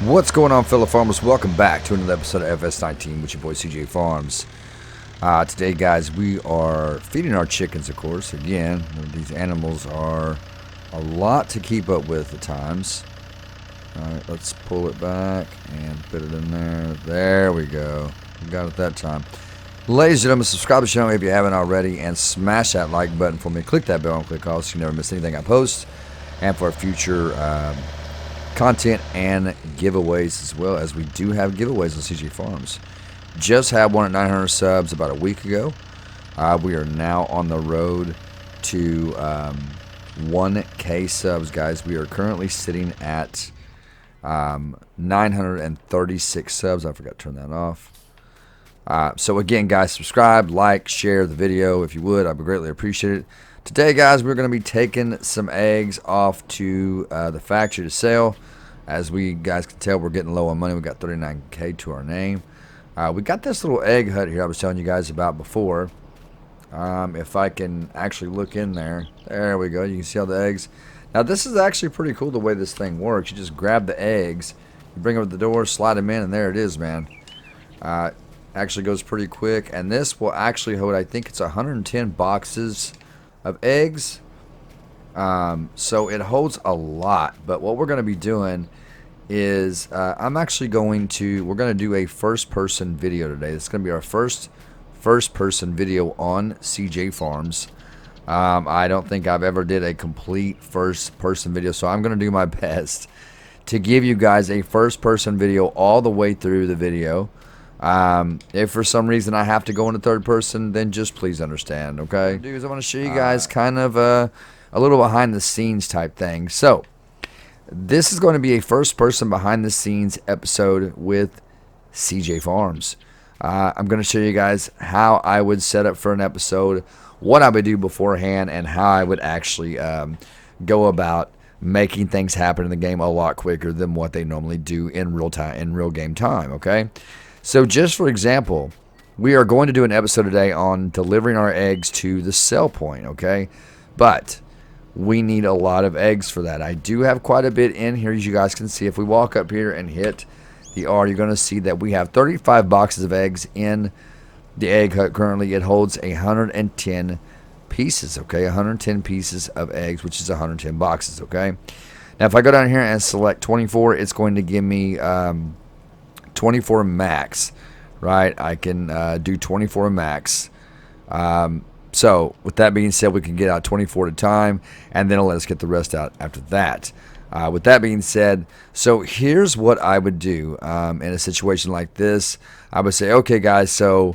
What's going on, fellow farmers? Welcome back to another episode of FS19 with your boy CJ Farms. Today, guys, we are feeding our chickens, of course. Again, these animals are a lot to keep up with at times. Alright, let's pull it back and put it in there. There we go. We got it that time. Ladies and gentlemen, subscribe to the channel if you haven't already, and smash that like button for me. Click that bell and click all so you never miss anything I post. And for future content and giveaways, as well as we do have giveaways on CJ Farms. Just had one at 900 subs about a week ago. We are now on the road to 1K subs, guys. We are currently sitting at 936 subs. I forgot to turn that off. So again, guys, subscribe, like, share the video if you would. I would greatly appreciate it. Today, guys, we're going to be taking some eggs off to the factory to sell. As we guys can tell, we're getting low on money. We got 39K to our name. We got this little egg hut here I was telling you guys about before. If I can actually look in there. There we go. You can see all the eggs. Now, this is actually pretty cool the way this thing works. You just grab the eggs, you bring them to the door, slide them in, and there it is, man. Actually goes pretty quick. And this will actually hold, I think it's 110 boxes of eggs. So it holds a lot. But what we're going to be doing is we're going to do a first person video today. This is going to be our first person video on CJ Farms. I don't think I've ever did a complete first person video, so I'm going to do my best to give you guys a first person video all the way through the video. If for some reason I have to go into third person, then just please understand, okay? Dudes, I want to show you guys kind of a little behind the scenes type thing. So this is going to be a first person behind the scenes episode with CJ Farms. I'm going to show you guys how I would set up for an episode, what I would do beforehand, and how I would actually go about making things happen in the game a lot quicker than what they normally do in real game time, okay? So just for example, we are going to do an episode today on delivering our eggs to the sell point, okay? But we need a lot of eggs for that. I do have quite a bit in here, as you guys can see. If we walk up here and hit the R, you're going to see that we have 35 boxes of eggs in the egg hut currently. It holds 110 pieces, okay? 110 pieces of eggs, which is 110 boxes, okay? Now, if I go down here and select 24, it's going to give me 24 max, right? I can do 24 max. So with that being said, we can get out 24 at a time, and then it'll let us get the rest out after that. With that being said, so here's what I would do in a situation like this. I would say, okay, guys, so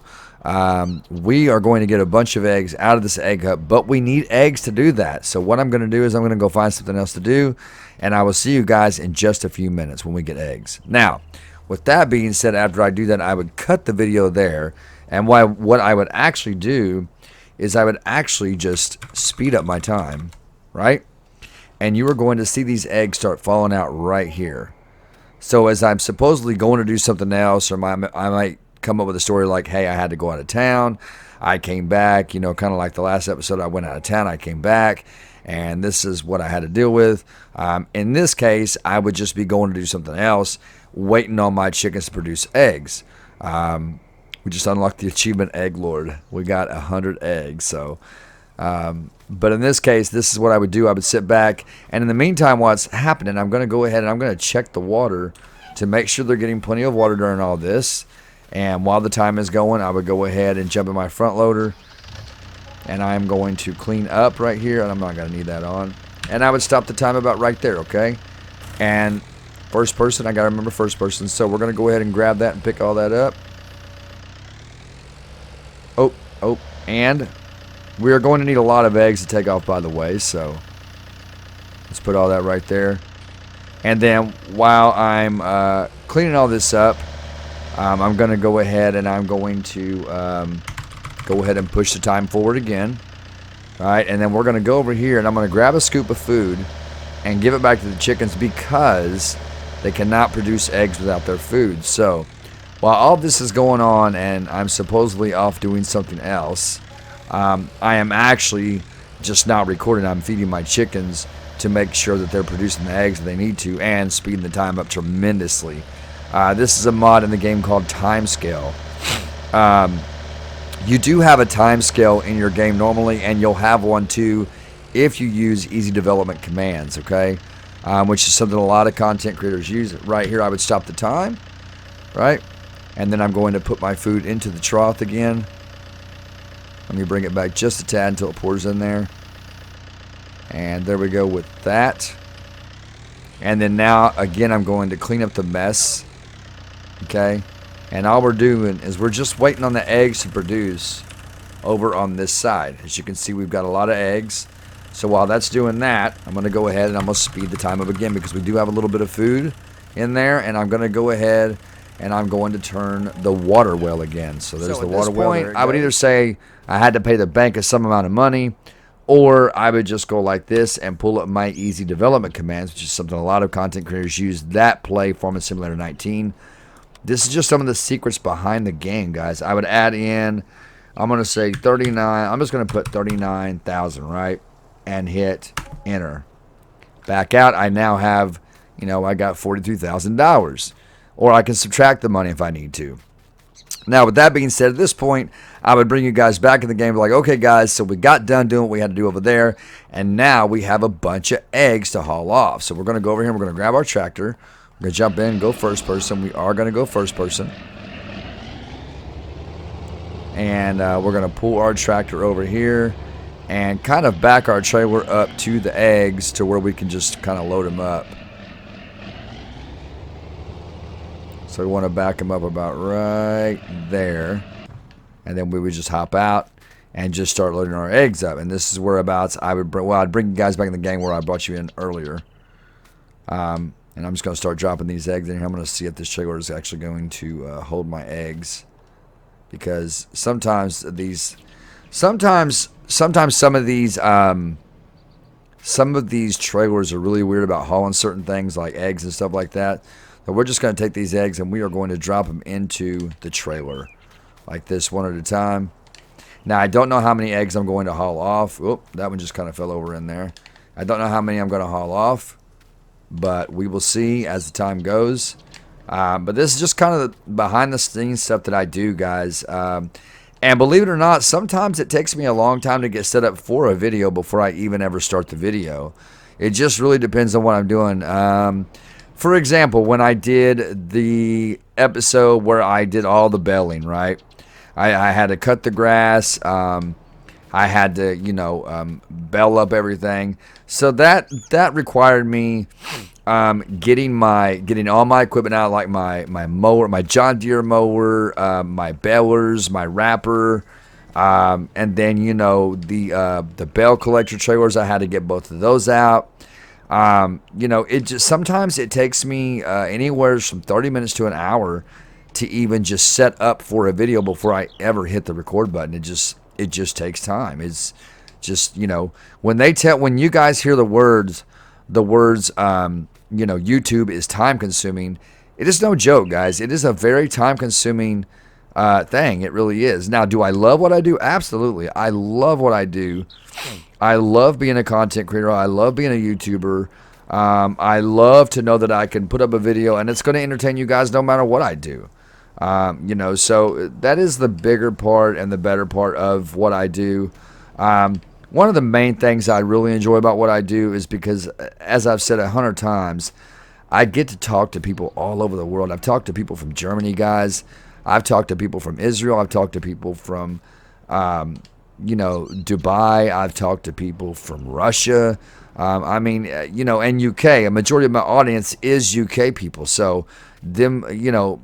we are going to get a bunch of eggs out of this egg hut, but we need eggs to do that. So what I'm going to do is I'm going to go find something else to do, and I will see you guys in just a few minutes when we get eggs. Now, with that being said, after I do that, I would cut the video there, and what I would actually do is I would actually just speed up my time, right? And you are going to see these eggs start falling out right here. So as I'm supposedly going to do something else, or I might come up with a story like, hey, I had to go out of town, I came back, you know, kind of like the last episode, I went out of town, I came back, and this is what I had to deal with. In this case, I would just be going to do something else, waiting on my chickens to produce eggs. We just unlocked the achievement Egg Lord. We got 100 eggs. So, but in this case, this is what I would do. I would sit back, and in the meantime, what's happening, I'm going to go ahead and I'm going to check the water to make sure they're getting plenty of water during all this. And while the time is going, I would go ahead and jump in my front loader, and I'm going to clean up right here, and I'm not going to need that on. And I would stop the time about right there, okay? And first person, I got to remember first person. So we're going to go ahead and grab that and pick all that up. Oh, and we are going to need a lot of eggs to take off, by the way, so let's put all that right there. And then while I'm cleaning all this up, I'm going to go ahead and I'm going to go ahead and push the time forward again. All right, and then we're going to go over here, and I'm going to grab a scoop of food and give it back to the chickens because they cannot produce eggs without their food. So while all this is going on and I'm supposedly off doing something else, I am actually just not recording. I'm feeding my chickens to make sure that they're producing the eggs that they need to and speeding the time up tremendously. This is a mod in the game called Timescale. You do have a timescale in your game normally, and you'll have one too if you use easy development commands, okay? Which is something a lot of content creators use. Right here, I would stop the time, right? And then I'm going to put my food into the trough again. Let me bring it back just a tad until it pours in there. And there we go with that. And then now, again, I'm going to clean up the mess, okay? And all we're doing is we're just waiting on the eggs to produce over on this side. As you can see, we've got a lot of eggs. So while that's doing that, I'm going to go ahead and I'm going to speed the time up again because we do have a little bit of food in there. And I'm going to go ahead and I'm going to turn the water well again. So there's the water well. I would either say I had to pay the bank some amount of money, or I would just go like this and pull up my easy development commands, which is something a lot of content creators use that play Farming Simulator 19. This is just some of the secrets behind the game, guys. I would add in, I'm going to say 39. I'm just going to put 39,000, right? And hit enter. Back out. I now have, you know, I got $42,000. Or I can subtract the money if I need to. Now, with that being said, at this point, I would bring you guys back in the game. Like, okay, guys, so we got done doing what we had to do over there. And now we have a bunch of eggs to haul off. So we're going to go over here. We're going to grab our tractor. We're going to jump in, go first person. We are going to go first person. And we're going to pull our tractor over here and kind of back our trailer up to the eggs to where we can just kind of load them up. So we want to back them up about right there. And then we would just hop out and just start loading our eggs up. And this is whereabouts I would bring, well, I'd bring you guys back in the game where I brought you in earlier. And I'm just going to start dropping these eggs in here. I'm going to see if this trailer is actually going to hold my eggs. Because sometimes some of these trailers are really weird about hauling certain things like eggs and stuff like that. So we're just going to take these eggs and we are going to drop them into the trailer like this one at a time. Now, I don't know how many eggs I'm going to haul off. Oop, that one just kind of fell over in there. I don't know how many I'm going to haul off, but we will see as the time goes. But this is just kind of the behind-the-scenes stuff that I do, guys. And believe it or not, sometimes it takes me a long time to get set up for a video before I even ever start the video. It just really depends on what I'm doing. For example, when I did the episode where I did all the belling, right? I had to cut the grass. I had to, you know, bell up everything. So that required me getting all my equipment out, like my mower, my John Deere mower, my bellers, my wrapper, and then, you know, the bell collector trailers. I had to get both of those out. You know, it just sometimes it takes me anywhere from 30 minutes to an hour to even just set up for a video before I ever hit the record button. It just takes time. It's just, you know, when you guys hear the words, you know, YouTube is time consuming. It is no joke, guys. It is a very time consuming thing. It really is. Now, do I love what I do? Absolutely. I love what I do. I love being a content creator. I love being a YouTuber. I love to know that I can put up a video and it's going to entertain you guys no matter what I do. You know, so that is the bigger part and the better part of what I do. One of the main things I really enjoy about what I do is because, as I've said 100 times, I get to talk to people all over the world. I've talked to people from Germany, guys. I've talked to people from Israel. I've talked to people from, you know, Dubai. I've talked to people from Russia. I mean, you know, and UK. A majority of my audience is UK people. So, them, you know,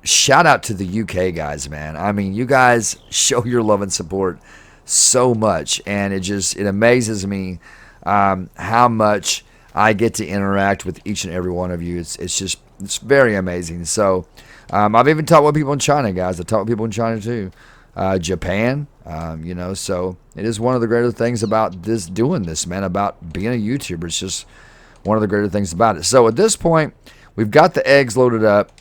shout out to the UK guys, man. I mean, you guys show your love and support so much, and it amazes me how much I get to interact with each and every one of you. It's very amazing. So I've even talked with people in China, guys. I've talked with people in China too, Japan. You know, so it is one of the greater things about doing this, man. About being a YouTuber, it's just one of the greater things about it. So at this point, we've got the eggs loaded up,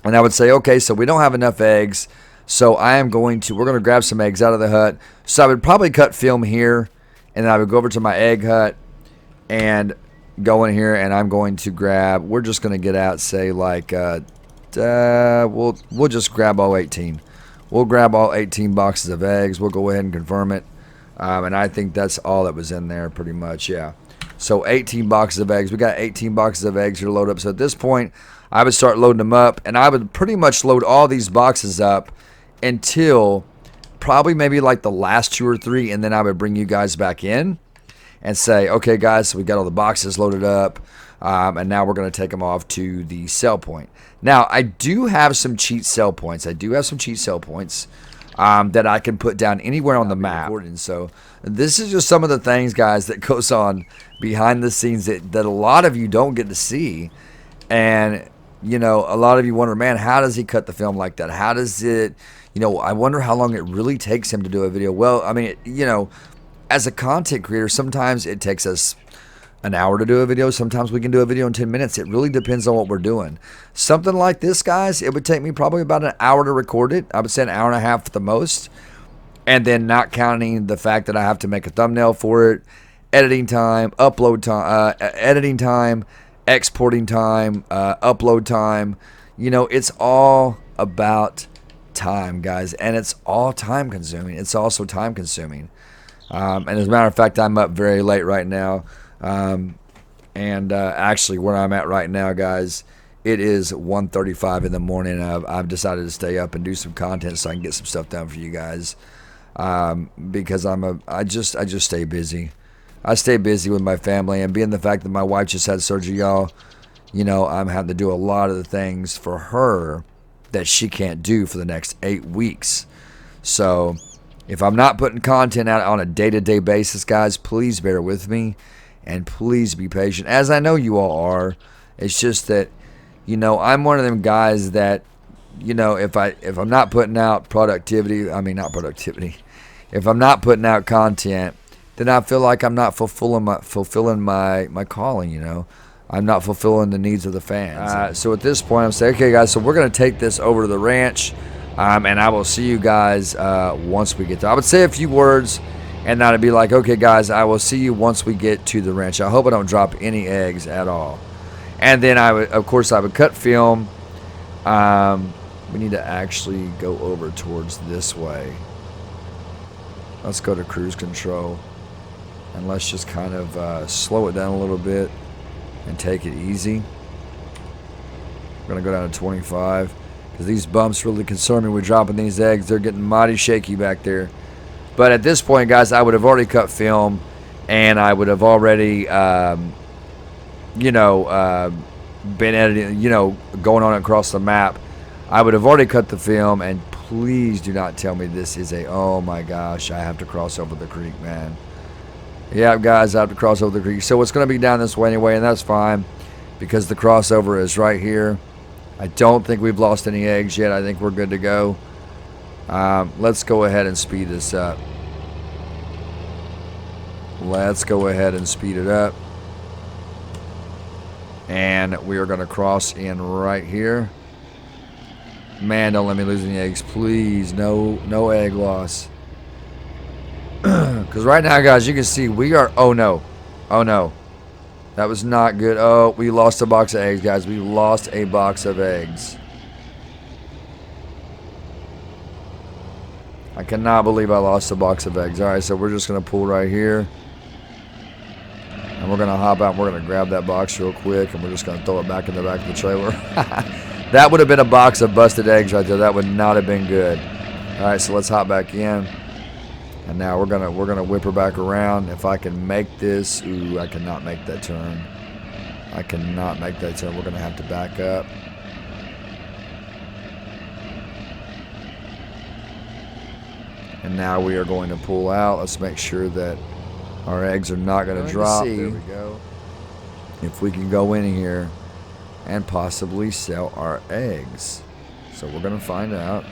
and I would say, okay, so we don't have enough eggs. So we're going to grab some eggs out of the hut. So I would probably cut film here, and then I would go over to my egg hut, and go in here, and I'm going to grab, we're just going to get out, say, like, we'll just grab all 18. We'll grab all 18 boxes of eggs. We'll go ahead and confirm it. And I think that's all that was in there pretty much, yeah. So 18 boxes of eggs. We got 18 boxes of eggs here to load up. So at this point, I would start loading them up, and I would pretty much load all these boxes up until probably maybe like the last 2 or 3, and then I would bring you guys back in and say, okay, guys, so we got all the boxes loaded up, and now we're going to take them off to the sell point. Now, I do have some cheat sell points. I do have some cheat sell points that I can put down anywhere on the map. And so this is just some of the things, guys, that goes on behind the scenes that a lot of you don't get to see. And, you know, a lot of you wonder, man, how does he cut the film like that? How does it, you know, I wonder how long it really takes him to do a video. Well, I mean, you know, as a content creator, sometimes it takes us an hour to do a video. Sometimes we can do a video in 10 minutes. It really depends on what we're doing. Something like this, guys, it would take me probably about an hour to record it. I would say an hour and a half at the most. And then not counting the fact that I have to make a thumbnail for it, editing time, upload time, editing time, exporting time, upload time. You know, it's all about time, guys. And it's all time consuming. It's also time consuming. And as a matter of fact, I'm up very late right now. Actually, where I'm at right now, guys, it is 1:35 in the morning. I've decided to stay up and do some content so I can get some stuff done for you guys. Because I just stay busy. I stay busy with my family, and being the fact that my wife just had surgery, y'all, you know, I'm having to do a lot of the things for her that she can't do for the next 8 weeks. So if I'm not putting content out on a day-to-day basis, guys, please bear with me. And please be patient, as I know you all are. It's just that, you know, I'm one of them guys that, you know, if I'm not putting out if I'm not putting out content, then I feel like I'm not fulfilling my calling. You know, I'm not fulfilling the needs of the fans. So at this point, I'm saying, okay, guys, so we're gonna take this over to the ranch, and I will see you guys once we get there. I would say a few words. And now to be like, okay, guys, I will see you once we get to the ranch. I hope I don't drop any eggs at all. And then I would, of course, I would cut film. We need to actually go over towards this way. Let's go to cruise control. And let's just kind of slow it down a little bit and take it easy. We're going to go down to 25. Because these bumps really concern me. We're dropping these eggs. They're getting mighty shaky back there. But at this point, guys, I would have already cut film, and I would have already, you know, been editing, you know, going on across the map. I would have already cut the film, and please do not tell me this is a, oh my gosh, I have to cross over the creek, man. Yeah, guys, I have to cross over the creek. So it's going to be down this way anyway, and that's fine, because the crossover is right here. I don't think we've lost any eggs yet. I think we're good to go. Let's go ahead and speed this up. Let's go ahead and speed it up. And we are going to cross in right here. Man, don't let me lose any eggs. Please, no egg loss. Because right now, guys, you can see we are... Oh, no. Oh, no. That was not good. Oh, we lost a box of eggs, guys. We lost a box of eggs. I cannot believe I lost a box of eggs. Alright, so we're just going to pull right here. And we're going to hop out and we're going to grab that box real quick. And we're just going to throw it back in the back of the trailer. That would have been a box of busted eggs right there. That would not have been good. Alright, so let's hop back in. And now we're gonna whip her back around. If I can make this. Ooh, I cannot make that turn. I cannot make that turn. We're going to have to back up. And now we are going to pull out. Let's make sure that our eggs are not going to drop. There we go. If we can go in here and possibly sell our eggs. So we're going to find out.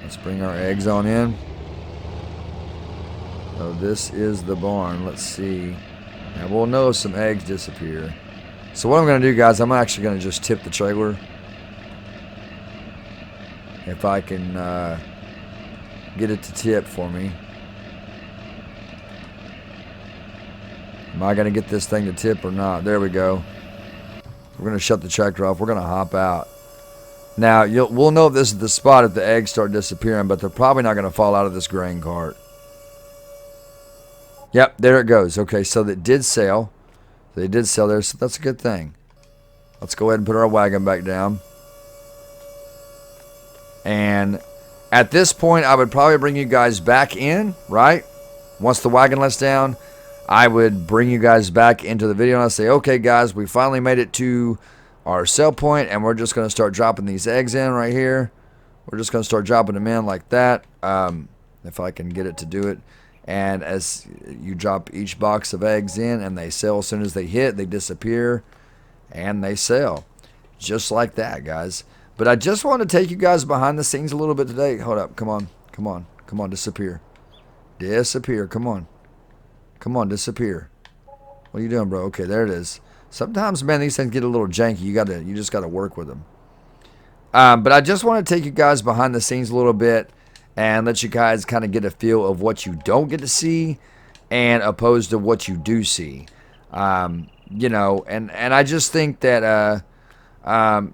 Let's bring our eggs on in. So this is the barn. Let's see. And we'll know if some eggs disappear. So what I'm going to do, guys, I'm actually going to just tip the trailer. If I can get it to tip for me. Am I going to get this thing to tip or not? There we go. We're going to shut the tractor off. We're going to hop out. Now, we'll know if this is the spot if the eggs start disappearing, but they're probably not going to fall out of this grain cart. Yep, there it goes. Okay, so that did sell. They did sell there, so that's a good thing. Let's go ahead and put our wagon back down. And at this point, I would probably bring you guys back in, right? Once the wagon lets down, I would bring you guys back into the video and I'd say, okay, guys, we finally made it to our sell point, and we're just going to start dropping these eggs in right here. We're just going to start dropping them in like that, if I can get it to do it. And as you drop each box of eggs in and they sell, as soon as they hit, they disappear and they sell. Just like that, guys. But I just want to take you guys behind the scenes a little bit today. Hold up. Come on. Come on. Come on. Disappear. Disappear. Come on. Come on. Disappear. What are you doing, bro? Okay, there it is. Sometimes, man, these things get a little janky. You just got to work with them. But I just want to take you guys behind the scenes a little bit and let you guys kind of get a feel of what you don't get to see and opposed to what you do see. You know, and I just think that,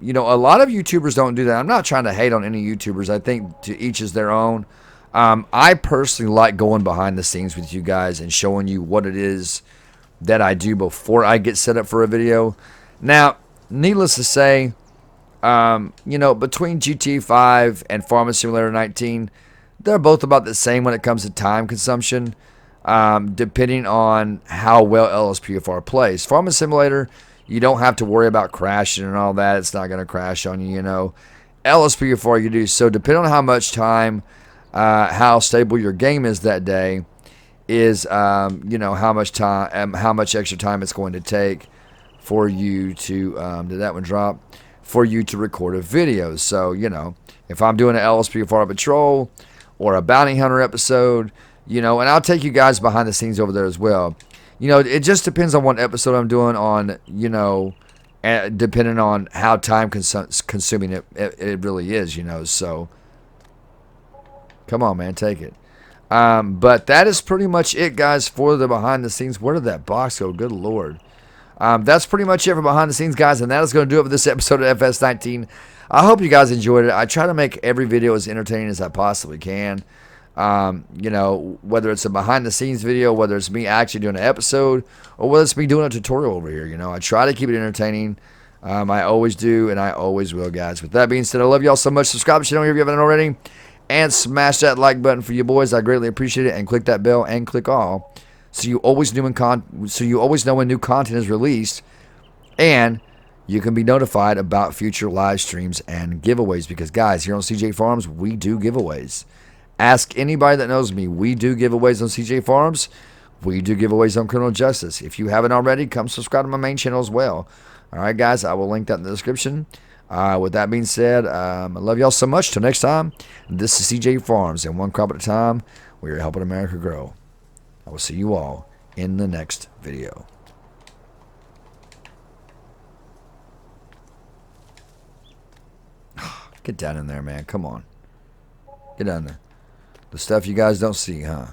you know, a lot of YouTubers don't do that. I'm not trying to hate on any YouTubers. I think to each is their own. I personally like going behind the scenes with you guys and showing you what it is that I do before I get set up for a video. Now, needless to say, you know, between GTA 5 and Farming Simulator 19, they're both about the same when it comes to time consumption, depending on how well LSPFR plays. Farming Simulator, you don't have to worry about crashing and all that. It's not going to crash on you, you know. LSPFR you do. So depending on how much time, how stable your game is that day, is you know, how much time, how much extra time it's going to take for you to did that one drop? For you to record a video. So, you know, if I'm doing an LSPFR patrol or a bounty hunter episode, you know, and I'll take you guys behind the scenes over there as well. You know, it just depends on what episode I'm doing on, you know, depending on how time consuming it really is, you know. So, come on, man, take it. But that is pretty much it, guys, for the behind the scenes. Where did that box go? Good Lord. That's pretty much it for behind the scenes, guys, and that is going to do it for this episode of FS19. I hope you guys enjoyed it. I try to make every video as entertaining as I possibly can. You know, whether it's a behind the scenes video, whether it's me actually doing an episode, or whether it's me doing a tutorial over here. You know, I try to keep it entertaining. I always do, and I always will, guys. With that being said, I love y'all so much. Subscribe to the channel if you haven't already, and smash that like button for you boys. I greatly appreciate it, and click that bell and click all, so you always know when new content is released, and you can be notified about future live streams and giveaways. Because, guys, here on CJ Farms, we do giveaways. Ask anybody that knows me. We do giveaways on CJ Farms. We do giveaways on Criminal Justice. If you haven't already, come subscribe to my main channel as well. All right, guys, I will link that in the description. With that being said, I love y'all so much. Till next time, this is CJ Farms, and one crop at a time, we are helping America grow. I will see you all in the next video. Get down in there, man. Come on. Get down there. The stuff you guys don't see, huh?